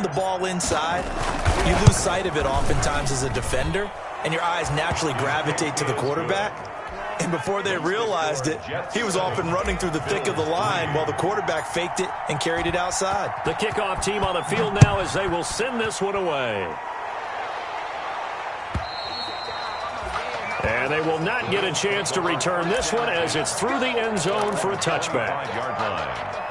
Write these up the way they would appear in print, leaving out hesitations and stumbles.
the ball inside, you lose sight of it oftentimes as a defender, and your eyes naturally gravitate to the quarterback. And before they realized it, he was off and running through the thick of the line while the quarterback faked it and carried it outside. The kickoff team on the field now as they will send this one away. And they will not get a chance to return this one as it's through the end zone for a touchback. 5-yard line.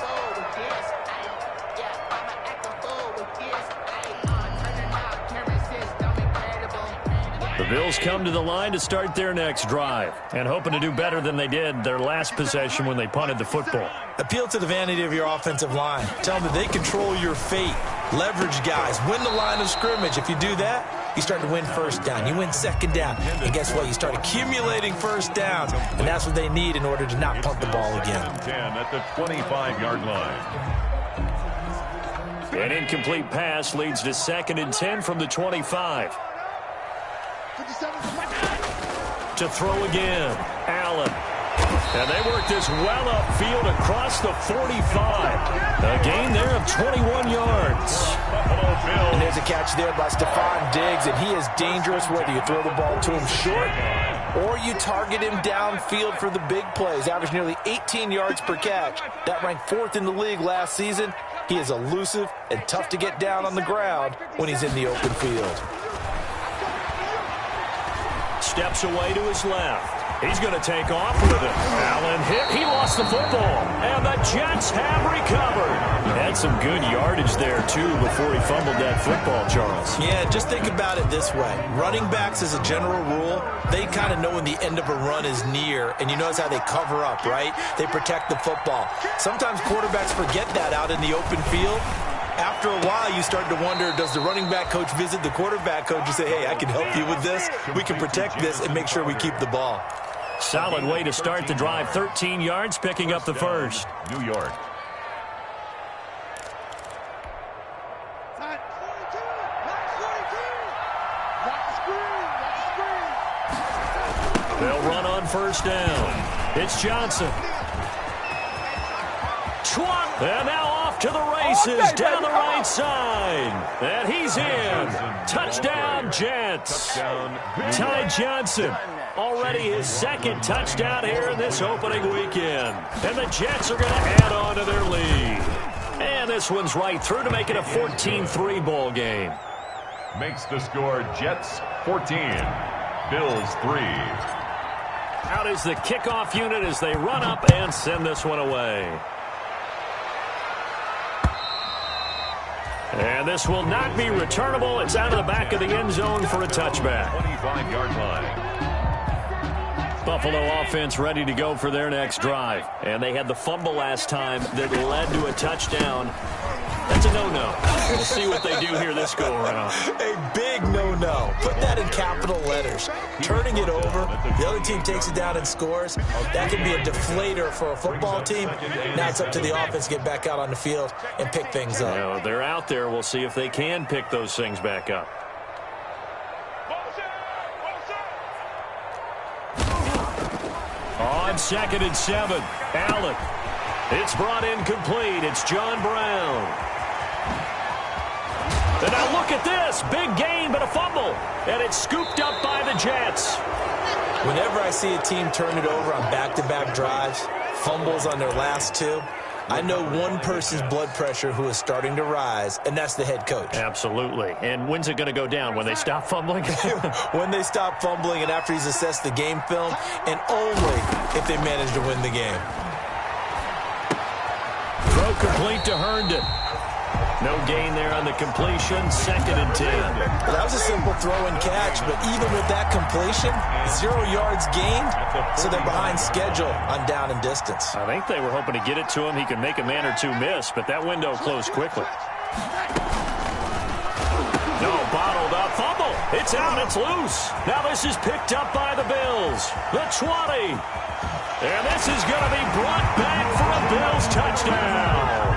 The Bills come to the line to start their next drive and hoping to do better than they did their last possession when they punted the football. Appeal to the vanity of your offensive line. Tell them that they control your fate. Leverage guys. Win the line of scrimmage. If you do that, you start to win first down. You win second down. And guess what? You start accumulating first downs. And that's what they need in order to not punt the ball again. 10 at the 25-yard line. An incomplete pass leads to 2nd and 10 from the 25. To throw again, Allen. And they work this well upfield across the 45. A gain there of 21 yards. And there's a catch there by Stephon Diggs, and he is dangerous whether you throw the ball to him short or you target him downfield for the big plays. Averaged nearly 18 yards per catch. That ranked 4th in the league last season. He is elusive and tough to get down on the ground when he's in the open field. Steps away to his left. He's going to take off with it. Allen hit. He lost the football. And the Jets have recovered. Had some good yardage there, too, before he fumbled that football, Charles. Yeah, just think about it this way. Running backs, as a general rule, they kind of know when the end of a run is near. And you notice how they cover up, right? They protect the football. Sometimes quarterbacks forget that out in the open field. After a while, you start to wonder, does the running back coach visit the quarterback coach and say, hey, I can help you with this. We can protect this and make sure we keep the ball. Solid way to start the drive. 13 yards, picking up the first. New York. They'll run on first down. It's Johnson. And now off to the races down the right side. And he's in. Touchdown, Jets. Ty Johnson, already his 2nd touchdown here in this opening weekend. And the Jets are going to add on to their lead. And this one's right through to make it a 14-3 ball game. Makes the score Jets 14, Bills 3. Out is the kickoff unit as they run up and send this one away. And this will not be returnable. It's out of the back of the end zone for a touchback. 25-yard line. Buffalo offense ready to go for their next drive. And they had the fumble last time that led to a touchdown. That's a no-no. We'll see what they do here this go-around. A big no-no. Put that in capital letters. Turning it over, the other team takes it down and scores. That can be a deflator for a football team. Now it's up to the offense to get back out on the field and pick things up. Well, they're out there. We'll see if they can pick those things back up. On 2nd and 7, Allen. It's brought in complete. It's John Brown. And now look at this. Big gain, but a fumble. And it's scooped up by the Jets. Whenever I see a team turn it over on back-to-back drives, fumbles on their last 2, I know one person's blood pressure who is starting to rise, and that's the head coach. Absolutely. And when's it going to go down? When they stop fumbling? When they stop fumbling and after he's assessed the game film, and only if they manage to win the game. Throw complete to Herndon. No gain there on the completion. 2nd and 10. Well, that was a simple throw and catch, but even with that completion, 0 yards gained, so they're behind schedule on down and distance. I think they were hoping to get it to him. He could make a man or two miss, but that window closed quickly. No, bottled up. Fumble. It's out. It's loose. Now this is picked up by the Bills. The 20. And this is going to be brought back for a Bills touchdown.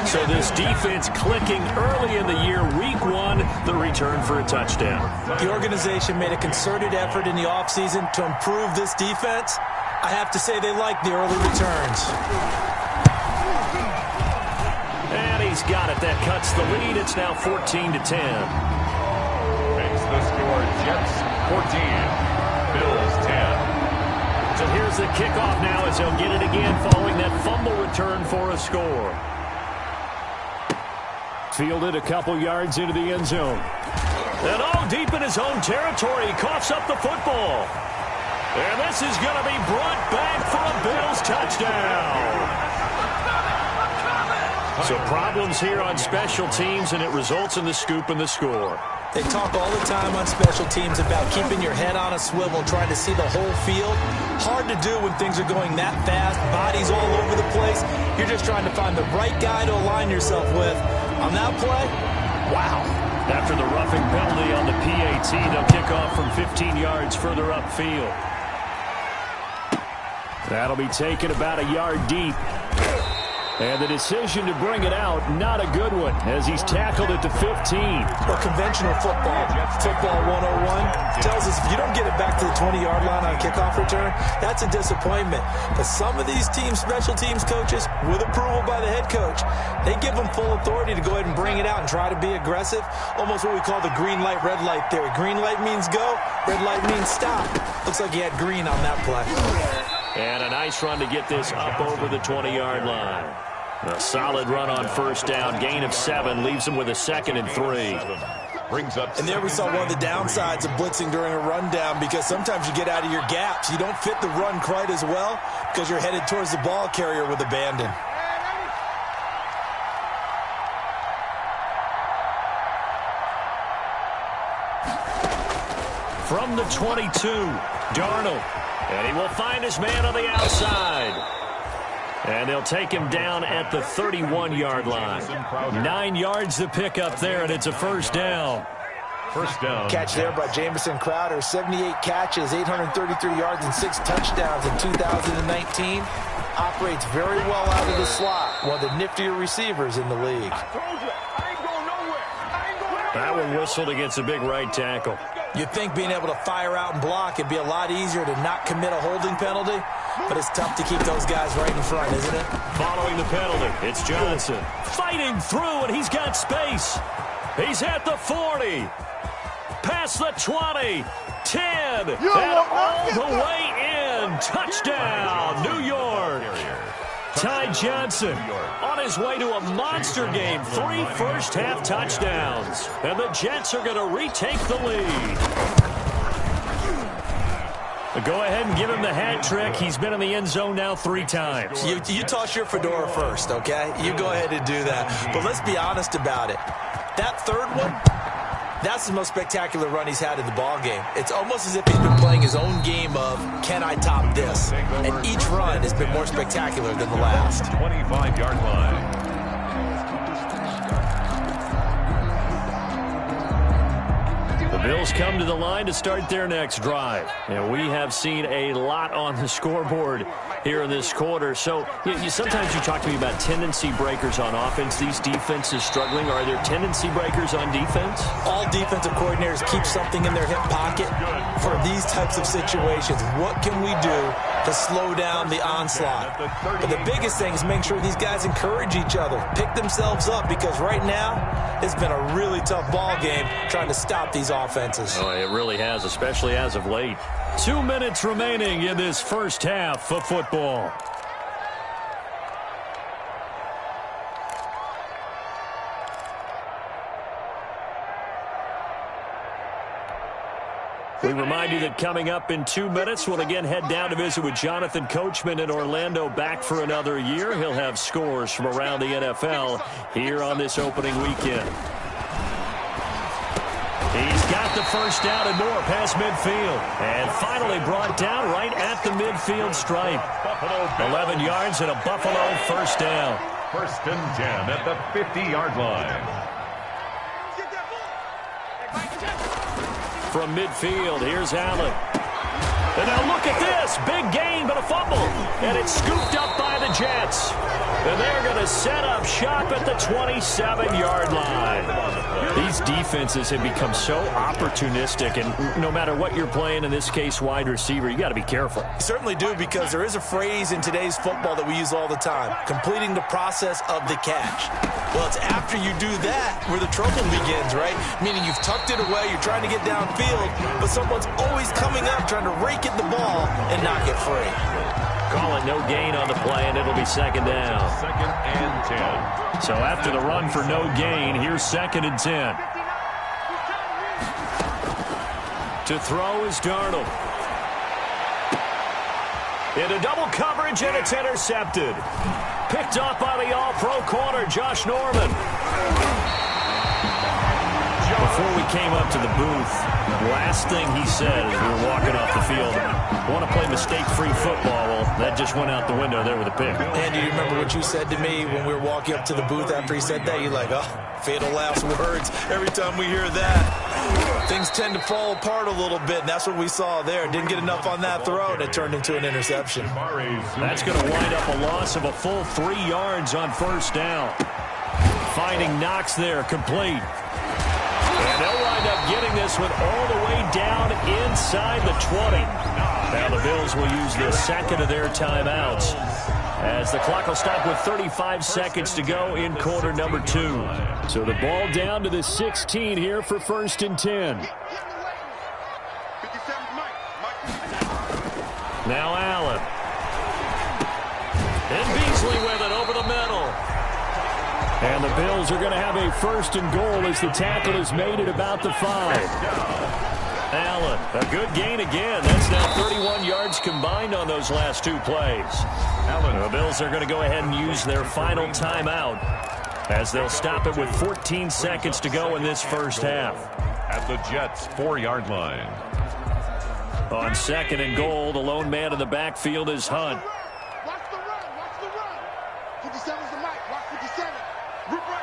So this defense clicking early in the year. Week 1, the return for a touchdown. The organization made a concerted effort in the offseason to improve this defense. I have to say they like the early returns. And he he's got it. That cuts the lead. It's now 14-10. Makes the score Jets 14, Bills 10. So here's the kickoff now as they'll get it again following that fumble return for a score. Fielded a couple yards into the end zone. And all deep in his own territory, he coughs up the football. And this is going to be brought back for a Bills touchdown. So problems here on special teams, and it results in the scoop and the score. They talk all the time on special teams about keeping your head on a swivel, trying to see the whole field. Hard to do when things are going that fast, bodies all over the place. You're just trying to find the right guy to align yourself with. On that play, wow. After the roughing penalty on the PAT, they'll kick off from 15 yards further upfield. That'll be taken about a yard deep. And the decision to bring it out, not a good one, as he's tackled it to 15. Well, conventional football 101, tells us if you don't get it back to the 20-yard line on a kickoff return, that's a disappointment. But some of these teams, special teams coaches, with approval by the head coach, they give them full authority to go ahead and bring it out and try to be aggressive. Almost what we call the green light, red light theory. Green light means go, red light means stop. Looks like he had green on that play. And a nice run to get this up over the 20-yard line. A solid run on first down. Gain of 7 leaves him with a 2nd and 3. Brings up. And there we saw one of the downsides of blitzing during a rundown, because sometimes you get out of your gaps. You don't fit the run quite as well because you're headed towards the ball carrier with abandon. From the 22, Darnold. And he will find his man on the outside. And they'll take him down at the 31-yard line. 9 yards to pick up there, and it's a first down. First down. Catch there by Jamison Crowder. 78 catches, 833 yards, and 6 touchdowns in 2019. Operates very well out of the slot. One of the niftier receivers in the league. That one whistled against a big right tackle. You'd think being able to fire out and block it'd be a lot easier to not commit a holding penalty, but it's tough to keep those guys right in front, isn't it? Following the penalty, it's Johnson. Fighting through, and he's got space. He's at the 40. Past the 20. 10. And all the way in. Touchdown, New York. Ty Johnson on his way to a monster game. 3 first-half touchdowns. And the Jets are going to retake the lead. Go ahead and give him the hat trick. He's been in the end zone now 3 times. You toss your fedora first, okay? You go ahead and do that. But let's be honest about it. That third one, that's the most spectacular run he's had in the ball game. It's almost as if he's been playing his own game of, can I top this? And each run has been more spectacular than the last. 25-yard line. The Bills come to the line to start their next drive. And we have seen a lot on the scoreboard here in this quarter. So sometimes you talk to me about tendency breakers on offense. These defenses struggling. Are there tendency breakers on defense? All defensive coordinators keep something in their hip pocket for these types of situations. What can we do to slow down the onslaught? But the biggest thing is make sure these guys encourage each other, pick themselves up, because right now it's been a really tough ball game trying to stop these offenses. Oh, it really has, especially as of late. 2 minutes remaining in this first half of football. We remind you that coming up in 2 minutes, we'll again head down to visit with Jonathan Coachman in Orlando, back for another year. He'll have scores from around the NFL here on this opening weekend. He's got the first down and more past midfield. And finally brought down right at the midfield stripe. 11 yards and a Buffalo first down. First and 10 at the 50-yard line. From midfield, here's Allen. And now look at this. Big gain, but a fumble. And it's scooped up by the Jets. And they're going to set up shop at the 27-yard line. These defenses have become so opportunistic, and no matter what you're playing, in this case wide receiver, you got to be careful. You certainly do, because there is a phrase in today's football that we use all the time: completing the process of the catch. Well, it's after you do that where the trouble begins, right? Meaning you've tucked it away, you're trying to get downfield, but someone's always coming up trying to rake at the ball and knock it free. Call it no gain on the play, and it'll be second down. 2nd and 10. So after the run for no gain, here's 2nd and 10. To throw is Darnold. Into double coverage, and it's intercepted. Picked off by the all-pro corner, Josh Norman. Before we came up to the booth, last thing he said as we were walking off the field, want to play mistake-free football. Well, that just went out the window there with a pick. And do you remember what you said to me when we were walking up to the booth after he said that? You're like, oh, fatal last words. Every time we hear that, things tend to fall apart a little bit, and that's what we saw there. Didn't get enough on that throw, and it turned into an interception. That's going to wind up a loss of a full 3 yards on first down. Finding Knox there, complete. And they'll wind up getting this one all the way down inside the 20. Now the Bills will use the second of their timeouts, as the clock will stop with 35 seconds to go in quarter number 2. So the ball down to the 16 here for 1st and 10. Now Allen. And Beasley with it over the middle. And the Bills are going to have a 1st and goal as the tackle is made at about the 5. Allen, a good gain again. That's now 31 yards combined on those last 2 plays. The Bills are going to go ahead and use their final timeout, as they'll stop it with 14 seconds to go in this first half. At the Jets' 4-yard line. On 2nd and goal, the lone man in the backfield is Hunt. Watch the run. Watch the run. 57's the mic. Watch 57. Rip right.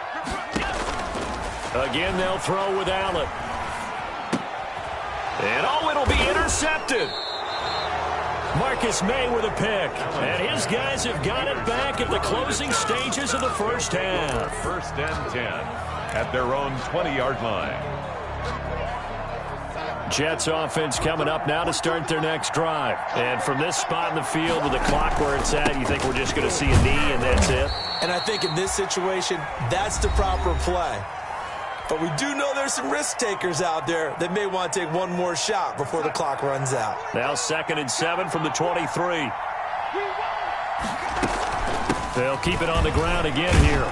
Again, they'll throw with Allen. And oh, it'll be intercepted. Marcus May with a pick. And his guys have got it back at the closing stages of the first half. 1st and 10 at their own 20-yard line. Jets offense coming up now to start their next drive. And from this spot in the field with the clock where it's at, you think we're just going to see a knee and that's it? And I think in this situation, that's the proper play. But we do know there's some risk takers out there that may want to take one more shot before the clock runs out. Now 2nd and 7 from the 23. They'll keep it on the ground again here.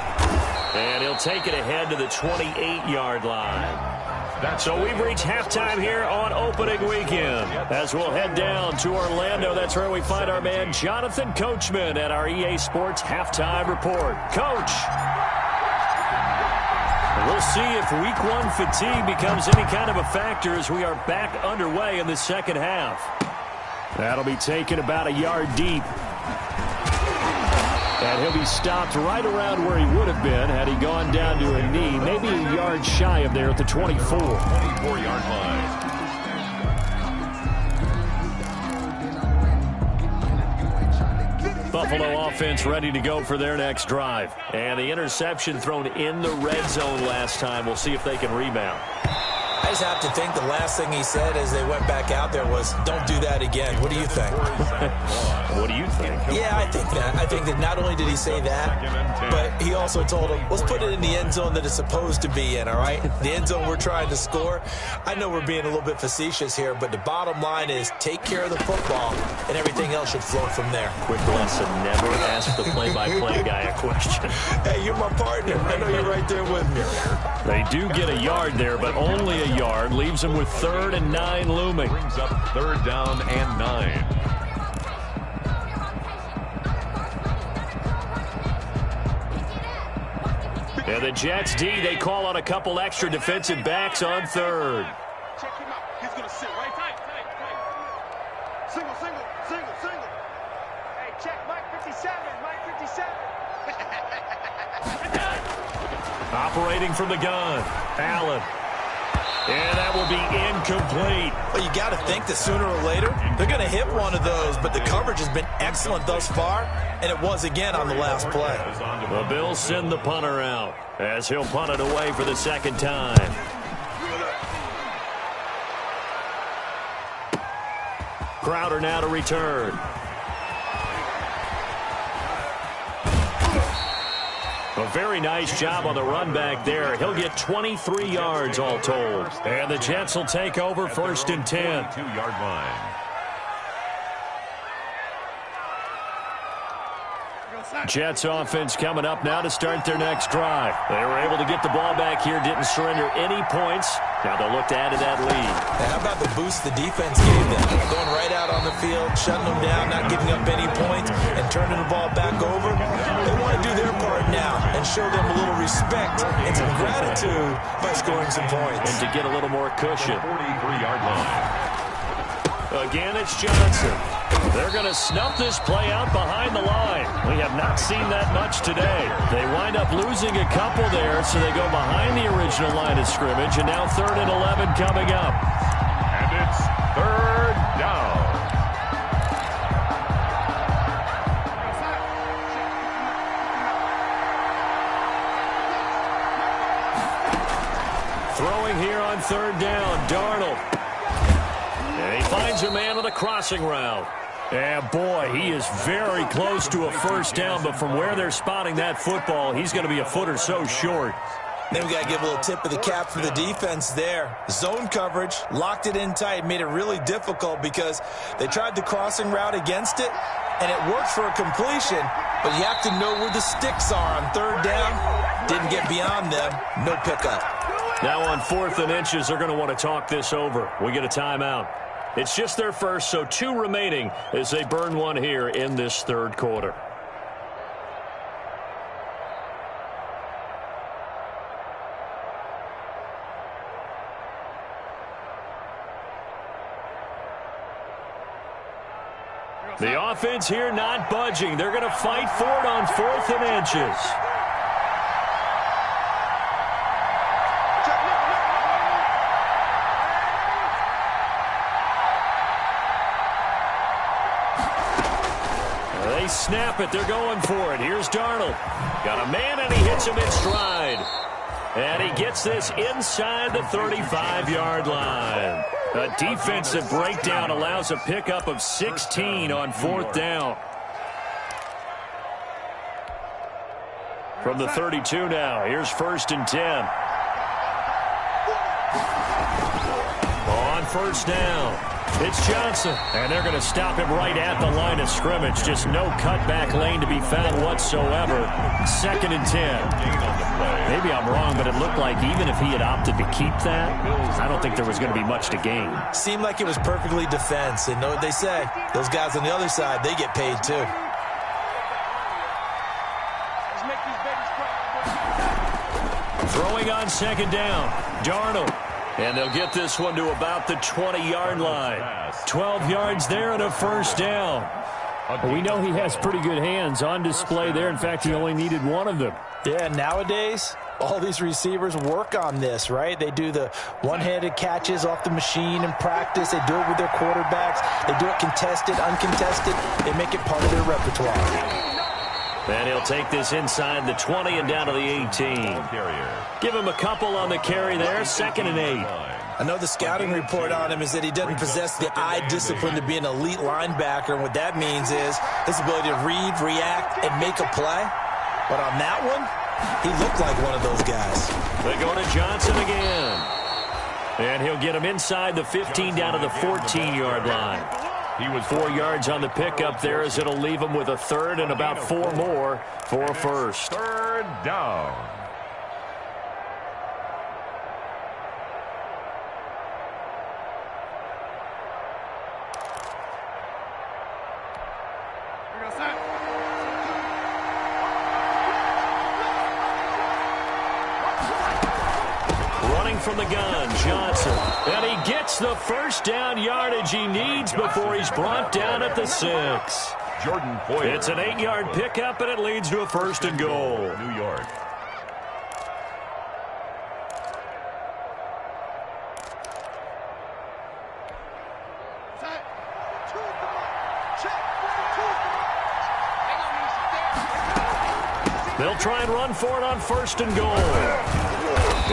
And he'll take it ahead to the 28-yard line. So we've reached halftime here on opening weekend. As we'll head down to Orlando, that's where we find our man Jonathan Coachman at our EA Sports Halftime Report. Coach, we'll see if week 1 fatigue becomes any kind of a factor as we are back underway in the second half. That'll be taken about a yard deep. And he'll be stopped right around where he would have been had he gone down to a knee, maybe a yard shy of there at the 24. 24-yard line. Buffalo offense ready to go for their next drive. And the interception thrown in the red zone last time. We'll see if they can rebound. I just have to think the last thing he said as they went back out there was, don't do that again. What do you think? What do you think? Yeah, I think that. I think that not only did he say that, but he also told him, let's put it in the end zone that it's supposed to be in, all right? The end zone we're trying to score. I know we're being a little bit facetious here, but the bottom line is take care of the football, and everything else should flow from there. Quick lesson, never ask the play-by-play guy a question. Hey, you're my partner. I know you're right there with me. They do get a yard there, but only a yard. Leaves them with 3rd and 9 looming. Brings up 3rd down and 9. And the Jets D, they call on a couple extra defensive backs on 3rd. Check him out. He's going to sit right tight. Single. Hey, check Mike 57. Mike 57. Operating from the gun, Allen. And that will be incomplete. Well, you got to think that sooner or later, they're going to hit one of those, but the coverage has been excellent thus far, and it was again on the last play. The Bills send the punter out as he'll punt it away for the second time. Crowder now to return. A very nice job on the run back there. He'll get 23 yards all told. And the Jets will take over first and 10. 2-yard line. Jets offense coming up now to start their next drive. They were able to get the ball back here, didn't surrender any points. Now they'll look to add to that lead. Now, how about the boost the defense gave them? Going right out on the field, shutting them down, not giving up any points, and turning the ball back over. They want to do their part now and show them a little respect and some gratitude by scoring some points. And to get a little more cushion. 43-yard line. Again, it's Johnson. They're going to snuff this play out behind the line. We have not seen that much today. They wind up losing a couple there, so they go behind the original line of scrimmage, and now 3rd and 11 coming up. And it's 3rd down. Throwing here on 3rd down, Darnold. And he finds a man on the crossing route. And boy, he is very close to a first down, but from where they're spotting that football, he's going to be a foot or so short. Then we got to give a little tip of the cap for the defense there. Zone coverage, locked it in tight, made it really difficult because they tried the crossing route against it, and it worked for a completion, but you have to know where the sticks are on 3rd down. Didn't get beyond them, no pickup. Now on 4th and inches, they're going to want to talk this over. We get a timeout. It's just their first, so 2 remaining as they burn one here in this 3rd quarter. The offense here not budging. They're going to fight for it on 4th and inches. They snap it. They're going for it. Here's Darnold. Got a man, and he hits him in stride. And he gets this inside the 35-yard line. A defensive breakdown allows a pickup of 16 on 4th down. From the 32 now, here's 1st and 10. On 1st down. It's Johnson, and they're going to stop him right at the line of scrimmage. Just no cutback lane to be found whatsoever. 2nd and 10. Maybe I'm wrong, but it looked like even if he had opted to keep that, I don't think there was going to be much to gain. Seemed like it was perfectly defense, and know what they say. Those guys on the other side, they get paid too. Throwing on 2nd down, Darnold. And they'll get this one to about the 20-yard line. 12 yards there and a 1st down. Well, we know he has pretty good hands on display there. In fact, he only needed one of them. Yeah, nowadays, all these receivers work on this, right? They do the one-handed catches off the machine in practice. They do it with their quarterbacks. They do it contested, uncontested. They make it part of their repertoire. And he'll take this inside the 20 and down to the 18. Give him a couple on the carry there, 2nd and 8. I know the scouting report on him is that he doesn't possess the eye discipline to be an elite linebacker, and what that means is his ability to read, react, and make a play. But on that one, he looked like one of those guys. They go to Johnson again. And he'll get him inside the 15 down to the 14-yard line. He was 4 yards on the pickup there as it'll leave him with a 3rd and about 4 more for a 1st. 3rd down. From the gun, Johnson. And he gets the 1st down yardage he needs before he's brought down at the 6. Jordan Poyer. It's an 8-yard pickup, and it leads to a 1st and goal. New York. They'll try and run for it on 1st and goal.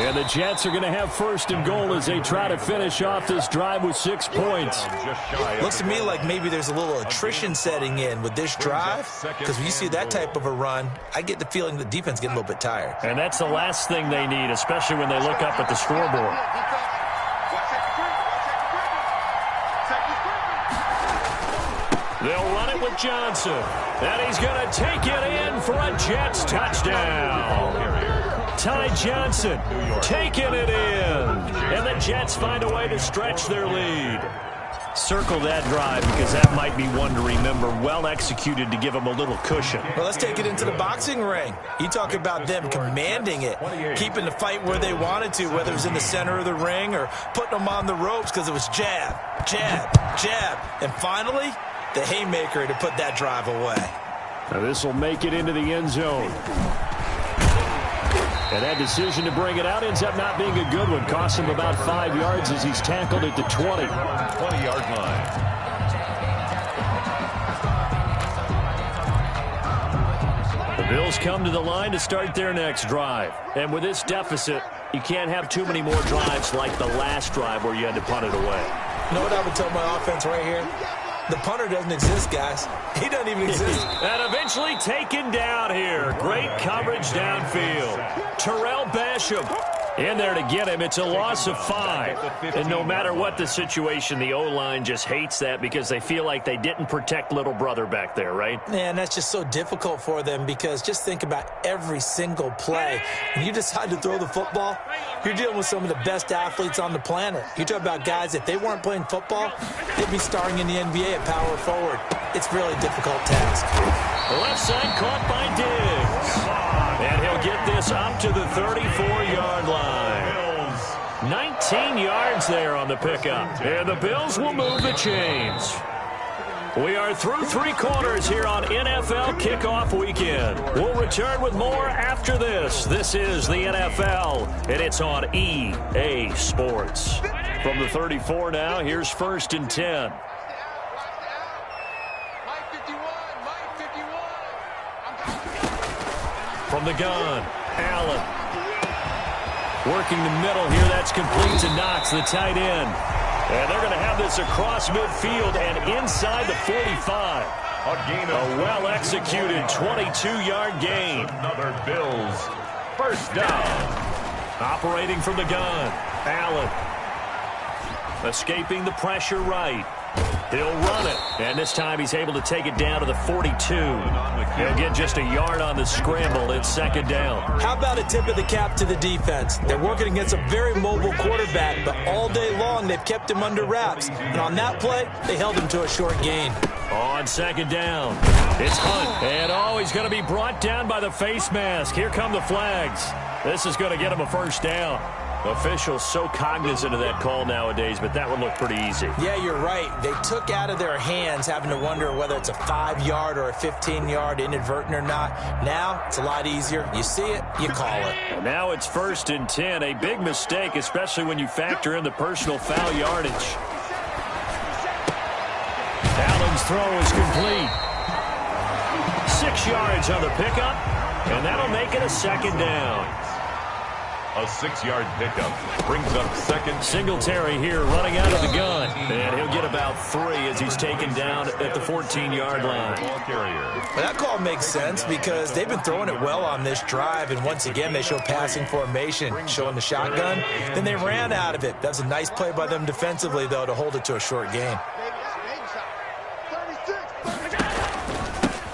And the Jets are going to have 1st and goal as they try to finish off this drive with 6 points. Looks to me like maybe there's a little attrition setting in with this drive, because when you see that type of a run, I get the feeling the defense getting a little bit tired. And that's the last thing they need, especially when they look up at the scoreboard. They'll run it with Johnson. And he's going to take it in for a Jets touchdown. Ty Johnson taking it in. And the Jets find a way to stretch their lead. Circle that drive because that might be one to remember. Well executed to give them a little cushion. Well, let's take it into the boxing ring. You talk about them commanding it, keeping the fight where they wanted to, whether it was in the center of the ring or putting them on the ropes because it was jab, jab, jab. And finally, the haymaker to put that drive away. Now this will make it into the end zone. And that decision to bring it out ends up not being a good one. Costs him about 5 yards as he's tackled at the 20. 20-yard line. The Bills come to the line to start their next drive. And with this deficit, you can't have too many more drives like the last drive where you had to punt it away. You know what I would tell my offense right here? The punter doesn't exist, guys. He doesn't even exist. And eventually taken down here. Great coverage downfield. Terrell Basham in there to get him. It's a loss of 5. And no matter what the situation, the O-line just hates that because they feel like they didn't protect little brother back there, right? Man, that's just so difficult for them because just think about every single play. When you decide to throw the football, you're dealing with some of the best athletes on the planet. You talk about guys, if they weren't playing football, they'd be starring in the NBA at power forward. It's a really difficult task. Left side caught by Diggs. And he'll get this up to the 34-yard line. 19 yards there on the pickup. And the Bills will move the chains. We are through 3 quarters here on NFL Kickoff Weekend. We'll return with more after this. This is the NFL, and it's on EA Sports. From the 34 now, here's 1st and 10. From the gun, Allen. Working the middle here, that's complete to Knox, the tight end. And they're going to have this across midfield and inside the 45. A well-executed 22-yard gain. Another Bills first down. Operating from the gun, Allen. Escaping the pressure right. He'll run it. And this time he's able to take it down to the 42. He'll get just a yard on the scramble. It's 2nd down. How about a tip of the cap to the defense? They're working against a very mobile quarterback, but all day long they've kept him under wraps. And on that play, they held him to a short gain. On 2nd down, it's Hunt. And he's going to be brought down by the face mask. Here come the flags. This is going to get him a 1st down. Officials so cognizant of that call nowadays, but that one looked pretty easy. Yeah, you're right. They took out of their hands having to wonder whether it's a 5-yard or a 15-yard inadvertent or not. Now, it's a lot easier. You see it, you call it. And now it's 1st and 10. A big mistake, especially when you factor in the personal foul yardage. Allen's throw is complete. 6 yards on the pickup, and that'll make it a 2nd down. A 6-yard pickup brings up 2nd. Singletary here running out of the gun. And he'll get about 3 as he's taken down at the 14-yard line. Well, that call makes sense because they've been throwing it well on this drive. And once again, they show passing formation, showing the shotgun. Then they ran out of it. That's a nice play by them defensively, though, to hold it to a short gain.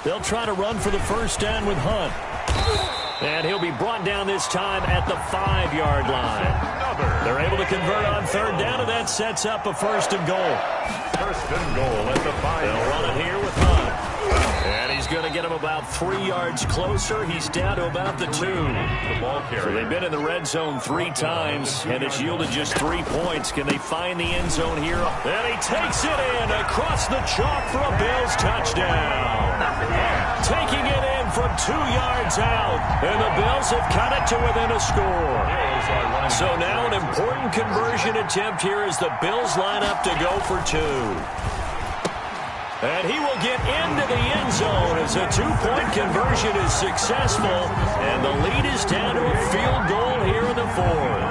They'll try to run for the 1st down with Hunt. And he'll be brought down this time at the 5-yard line. They're able to convert on 3rd down, and that sets up a 1st and goal. 1st and goal at the 5. They'll run it here with Hunt. And he's going to get him about 3 yards closer. He's down to about the 2. The ball carrier. So they've been in the red zone 3 times, and it's yielded just 3 points. Can they find the end zone here? And he takes it in across the chalk for a Bills touchdown. Taking it in from 2 yards out, and the Bills have cut it to within a score. So now an important conversion attempt here as the Bills line up to go for 2. And he will get into the end zone as a two-point conversion is successful. And the lead is down to a field goal here in the fourth.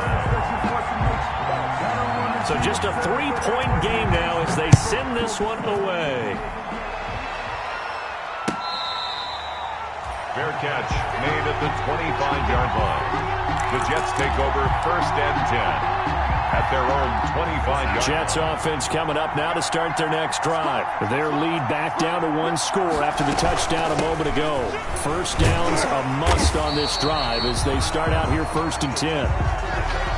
So just a three-point game now as they send this one away. Fair catch made at the 25-yard line. The Jets take over 1st and 10. At their own 25-yard. Jets offense coming up now to start their next drive. Their lead back down to one score after the touchdown a moment ago. First down's a must on this drive as they start out here 1st and 10.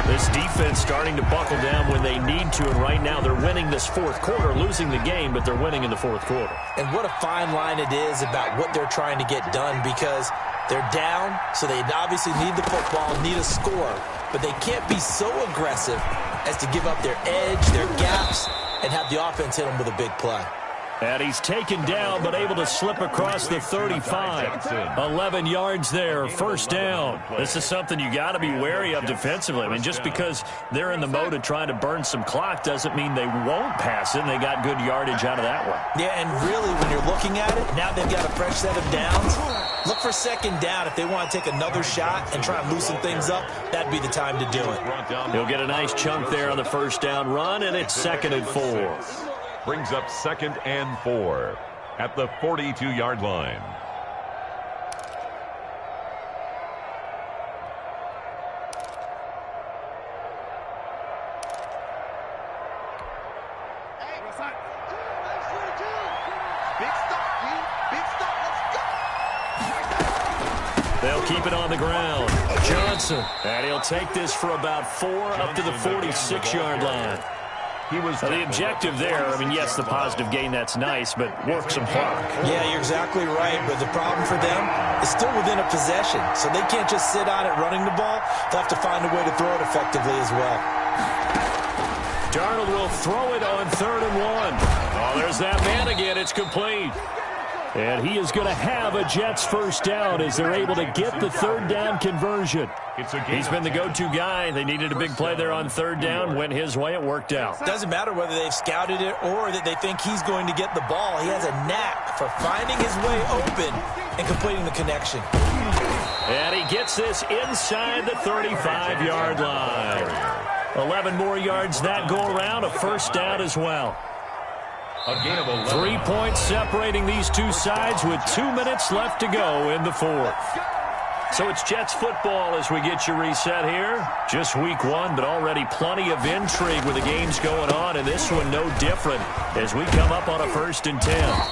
This defense starting to buckle down when they need to, and right now they're winning this fourth quarter, losing the game, but they're winning in the fourth quarter. And what a fine line it is about what they're trying to get done, because they're down, so they obviously need the football, need a score, but they can't be so aggressive as to give up their edge, their gaps, and have the offense hit them with a big play. And he's taken down, but able to slip across the 35. 11 yards there, first down. This is something you got to be wary of defensively. I mean, just because they're in the mode of trying to burn some clock doesn't mean they won't pass it, and they got good yardage out of that one. Yeah, and really, when you're looking at it, now they've got a fresh set of downs. Look for second down if they want to take another shot and try and loosen things up. That'd be the time to do it. He'll get a nice chunk there on the first down run, and it's 2nd and 4. Brings up 2nd and 4 at the 42-yard line. They'll keep it on the ground. Johnson. And he'll take this for about 4 up to the 46-yard line. The objective there, I mean, yes, the positive gain, that's nice, but work some clock. Yeah, you're exactly right, but the problem for them is still within a possession, so they can't just sit on it running the ball. They'll have to find a way to throw it effectively as well. Darnold will throw it on 3rd and 1. Oh, there's that man again. It's complete. And he is going to have a Jets first down as they're able to get the 3rd down conversion. He's been the go-to guy. They needed a big play there on 3rd down. Went his way. It worked out. Doesn't matter whether they've scouted it or that they think he's going to get the ball. He has a knack for finding his way open and completing the connection. And he gets this inside the 35-yard line. 11 more yards that go around. A first down as well. A gain of 11. 3 points separating these two sides with 2 minutes left to go in the fourth. So it's Jets football as we get you reset here. Just week 1, but already plenty of intrigue with the games going on, and this one no different as we come up on a 1st and 10.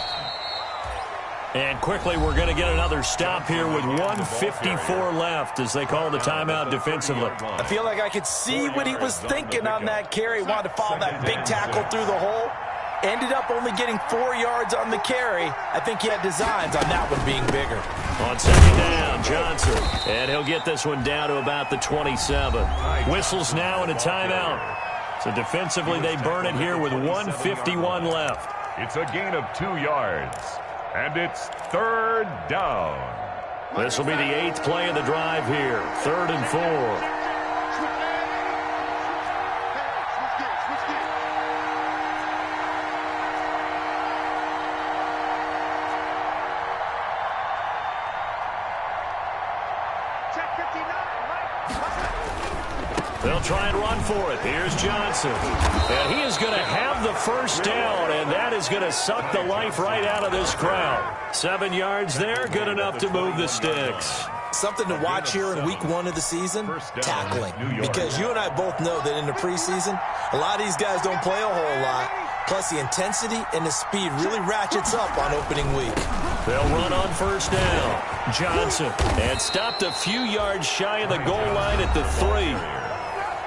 And quickly we're going to get another stop here with 1:54 left as they call the timeout defensively. I feel like I could see what he was thinking on that carry. He wanted to follow that big tackle through the hole. Ended up only getting 4 yards on the carry. I think he had designs on that one being bigger. On 2nd down, Johnson. And he'll get this one down to about the 27. Whistles now and a timeout. So defensively they burn it here with 1:51 left. It's a gain of 2 yards. And it's 3rd down. This will be the 8th play of the drive here. 3rd and 4. They'll try and run for it. Here's Johnson. And he is going to have the first down, and that is going to suck the life right out of this crowd. 7 yards there, good enough to move the sticks. Something to watch here in week 1 of the season, tackling. Because you and I both know that in the preseason, a lot of these guys don't play a whole lot. Plus, the intensity and the speed really ratchets up on opening week. They'll run on first down. Johnson. And stopped a few yards shy of the goal line at the 3.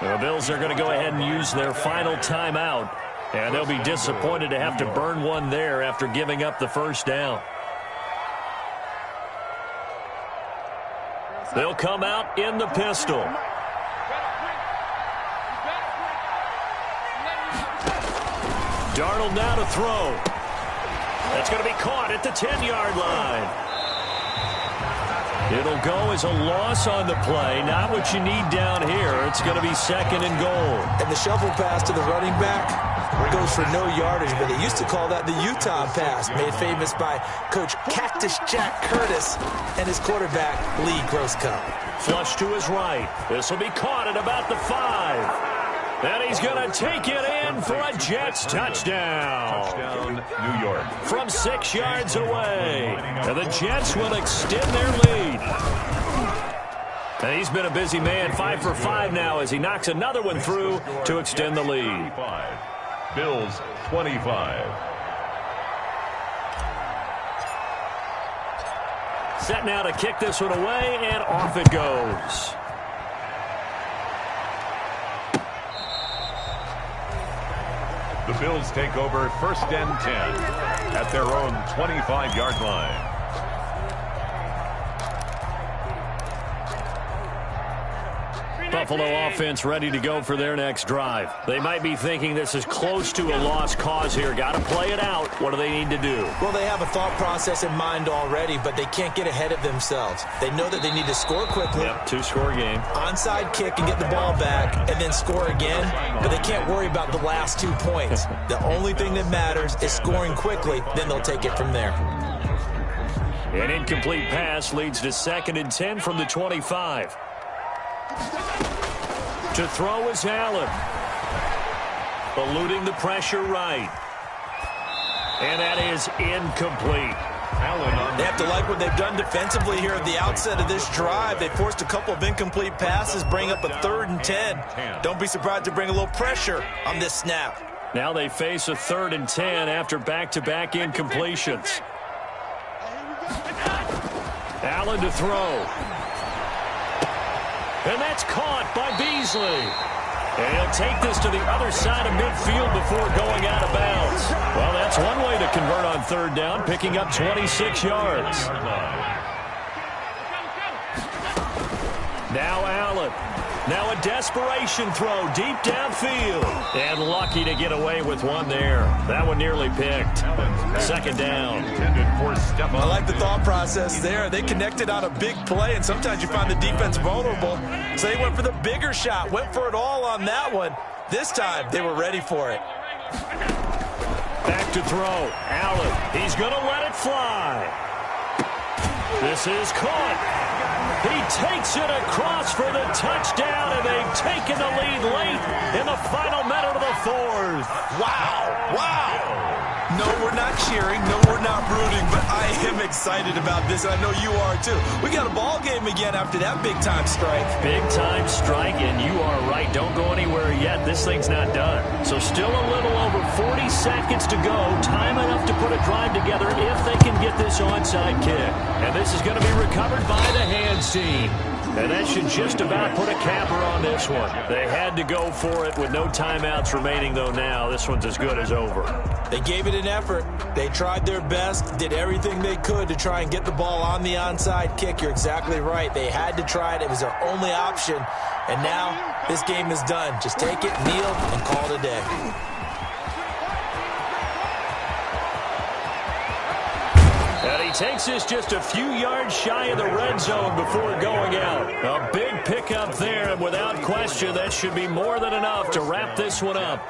The Bills are going to go ahead and use their final timeout. And they'll be disappointed to have to burn one there after giving up the first down. They'll come out in the pistol. Darnold now to throw. That's going to be caught at the 10-yard line. It'll go as a loss on the play. Not what you need down here. It's going to be 2nd and goal. And the shovel pass to the running back goes for no yardage, but they used to call that the Utah pass, made famous by Coach Cactus Jack Curtis and his quarterback, Lee Grosscup. Flush to his right. This will be caught at about the 5. And he's going to take it in for a Jets touchdown. Touchdown, New York. From 6 yards away. And the Jets will extend their lead. And he's been a busy man, 5 for 5 now as he knocks another one through to extend the lead. Bills 25. Set now to kick this one away, and off it goes. The Bills take over 1st and 10 at their own 25-yard line. Buffalo offense ready to go for their next drive. They might be thinking this is close to a lost cause here. Got to play it out. What do they need to do? Well, they have a thought process in mind already, but they can't get ahead of themselves. They know that they need to score quickly. Yep, 2-score game. Onside kick and get the ball back and then score again, but they can't worry about the last 2 points. The only thing that matters is scoring quickly, then they'll take it from there. An incomplete pass leads to 2nd and 10 from the 25. To throw is Allen. Eluding the pressure right. And that is incomplete. They have to like what they've done defensively here at the outset of this drive. They forced a couple of incomplete passes, bring up a 3rd and 10. Don't be surprised to bring a little pressure on this snap. Now they face a 3rd and 10 after back-to-back incompletions. Allen to throw. And that's caught by Beasley. And he'll take this to the other side of midfield before going out of bounds. Well, that's one way to convert on 3rd down, picking up 26 yards. Now Allen. Now a desperation throw deep downfield. And lucky to get away with one there. That one nearly picked. 2nd down. I like the thought process there. They connected on a big play, and sometimes you find the defense vulnerable. So they went for the bigger shot, went for it all on that one. This time, they were ready for it. Back to throw. Allen. He's going to let it fly. This is caught. He takes it across for the touchdown, and they've taken the lead late in the final minute of the 4th. Wow. Wow. No, we're not cheering. No, we're not rooting, but I am excited about this. I know you are, too. We got a ball game again after that big-time strike. Big-time strike, and you are right. Don't go anywhere yet. This thing's not done. So still a little over 40 seconds to go. Time enough to put a drive together if they can get this onside kick. And this is going to be recovered by the hands team. And that should just about put a capper on this one. They had to go for it with no timeouts remaining, though, now. This one's as good as over. They gave it an effort. They tried their best, did everything they could to try and get the ball on the onside kick. You're exactly right. They had to try it. It was their only option. And now this game is done. Just take it, kneel, and call it a day. And he takes this just a few yards shy of the red zone before going out. A big pickup there, and without question, that should be more than enough to wrap this one up.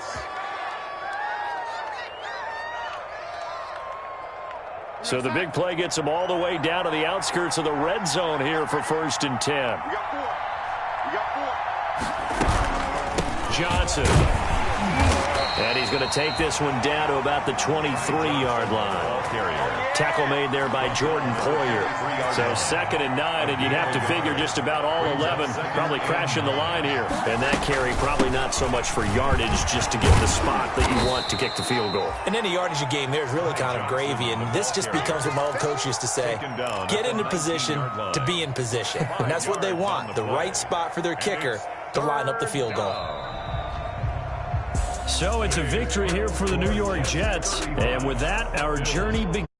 So the big play gets them all the way down to the outskirts of the red zone here for 1st and 10. Johnson. And he's going to take this one down to about the 23-yard line. Tackle made there by Jordan Poyer. So 2nd and 9, and you'd have to figure just about all 11 probably crashing the line here. And that carry probably not so much for yardage, just to get the spot that you want to kick the field goal. In any yardage game, there's really kind of gravy, and this just becomes what my old coach used to say. Get into position to be in position. And that's what they want, the right spot for their kicker to line up the field goal. So it's a victory here for the New York Jets. And with that, our journey begins.